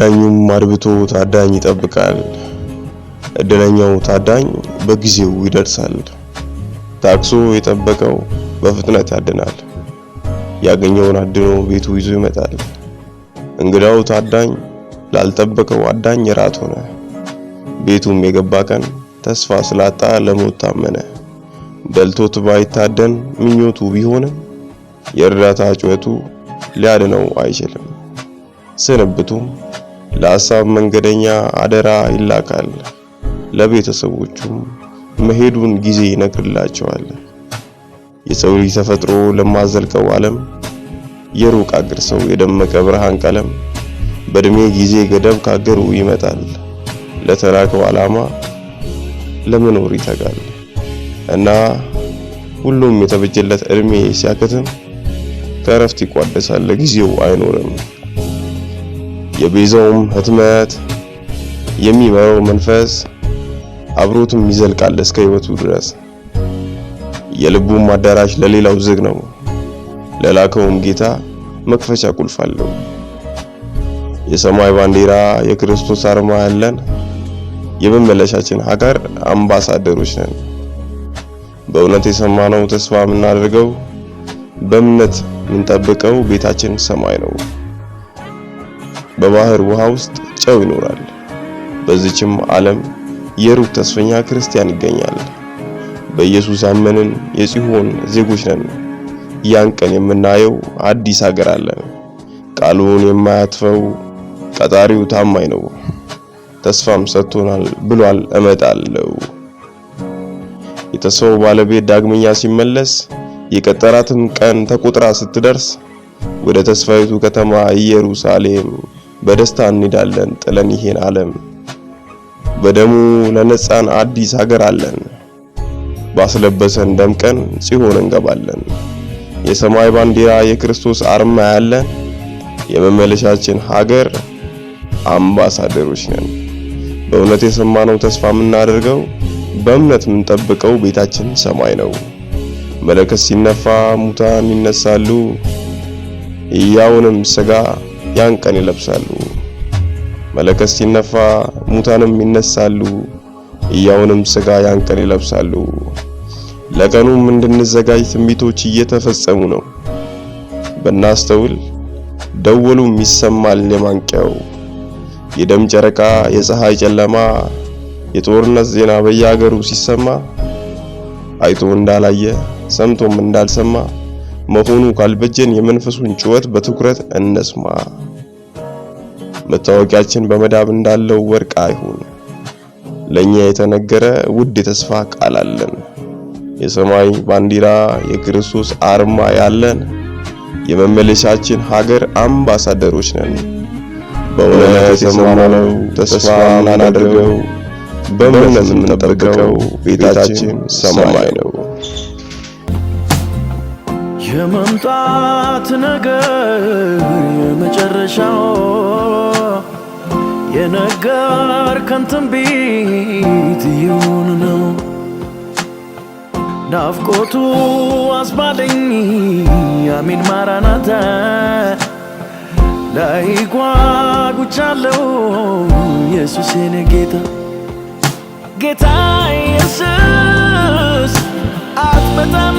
አዳኙም አድብቶ ታዳኝ ይጠብቃል። እድለኛው ታዳኝ በጊዜው ይደርሳል። ታክሶ የጠበቀው በፍጥነት ያድናል። ያገኘውን አድኖ ቤቱ ይዞ ይመጣል። እንግዳው ታዳኝ ላልጠበቀው አዳኝ ራት ሆነ። ቤቱም የገባ ቀን ተስፋ ስላጣ ለሞት ታመነ። በልቶት ባይታደን ምኞቱ ቢሆንም የእርዳታ ጩኸቱ ሊያድነው አይችልም። ስንብቱም ለሐሳብ መንገደኛ አደራ ይላካል። ለቤተሰቦቹም መሄዱን ጊዜ ይነግርላቸዋል። የሰው ልጅ ተፈጥሮ ለማዘልቀው ዓለም የሩቅ አገር ሰው የደመቀ ብርሃን ቀለም በእድሜ ጊዜ ገደብ ካገሩ ይመጣል። ለተላከው ዓላማ ለመኖር ይተጋል እና ሁሉም የተበጀለት እድሜ ሲያከትም ከረፍት ይቋደሳል፣ ለጊዜው አይኖርም። የቤዛውም ህትመት የሚመራው መንፈስ አብሮትም ይዘልቃል እስከ ህይወቱ ድረስ። የልቡም አዳራሽ ለሌላው ዝግ ነው፣ ለላከውም ጌታ መክፈቻ ቁልፍ አለው። የሰማይ ባንዲራ የክርስቶስ አርማ ያለን የመመለሻችን ሀገር አምባሳደሮች ነን። በእውነት የሰማነው ተስፋ የምናደርገው በእምነት የምንጠብቀው ቤታችን ሰማይ ነው። በባህር ውሃ ውስጥ ጨው ይኖራል። በዚህችም ዓለም የሩቅ ተስፈኛ ክርስቲያን ይገኛል። በኢየሱስ ያመንን የጽዮን ዜጎች ነን። ያን ቀን የምናየው አዲስ ሀገር አለን። ቃሉን የማያጥፈው ቀጣሪው ታማኝ ነው። ተስፋም ሰጥቶናል ብሏል እመጣለሁ። የተስፋው ባለቤት ዳግመኛ ሲመለስ የቀጠራትም ቀን ተቆጥራ ስትደርስ ወደ ተስፋይቱ ከተማ ኢየሩሳሌም በደስታ እንሄዳለን ጥለን ይሄን ዓለም። በደሙ ለነጻን አዲስ ሀገር አለን። ባስለበሰን ደምቀን ጽዮን እንገባለን። የሰማይ ባንዲራ የክርስቶስ አርማ ያለን የመመለሻችን ሀገር አምባሳደሮች ነን። በእውነት የሰማነው ተስፋ የምናደርገው በእምነት የምንጠብቀው ቤታችን ሰማይ ነው። መለከት ሲነፋ ሙታን ይነሳሉ፣ ሕያውንም ሥጋ ያን ቀን ይለብሳሉ። መለከት ሲነፋ ሙታንም ይነሳሉ፣ ሕያውንም ሥጋ ያን ቀን ይለብሳሉ። ለቀኑም እንድንዘጋጅ ትንቢቶች እየተፈጸሙ ነው። በናስተውል ደወሉም ይሰማል የማንቂያው። የደም ጨረቃ የፀሐይ ጨለማ የጦርነት ዜና በየሀገሩ ሲሰማ አይቶ እንዳላየ ሰምቶም እንዳልሰማ መሆኑ ካልበጀን የመንፈሱን ጩኸት በትኩረት እንስማ። መታወቂያችን በመዳብ እንዳለው ወርቅ አይሁን። ለኛ የተነገረ ውድ የተስፋ ቃል አለን። የሰማይ ባንዲራ የክርስቶስ አርማ ያለን የመመለሻችን ሀገር አምባሳደሮች ነን። በእውነት የሰማነው ተስፋ የምናደርገው በእምነት የምንጠብቀው ቤታችን ሰማይ ነው። የመምጣት ነገር የመጨረሻው የነገርከን ትንቢት ይሁን ነው። ናፍቆቱ አስባለኝ አሜን ማራናታ ላይ ጓጉቻለሁ ኢየሱስ የኔ ጌታ ጌታ ኢየሱስ አትመጣም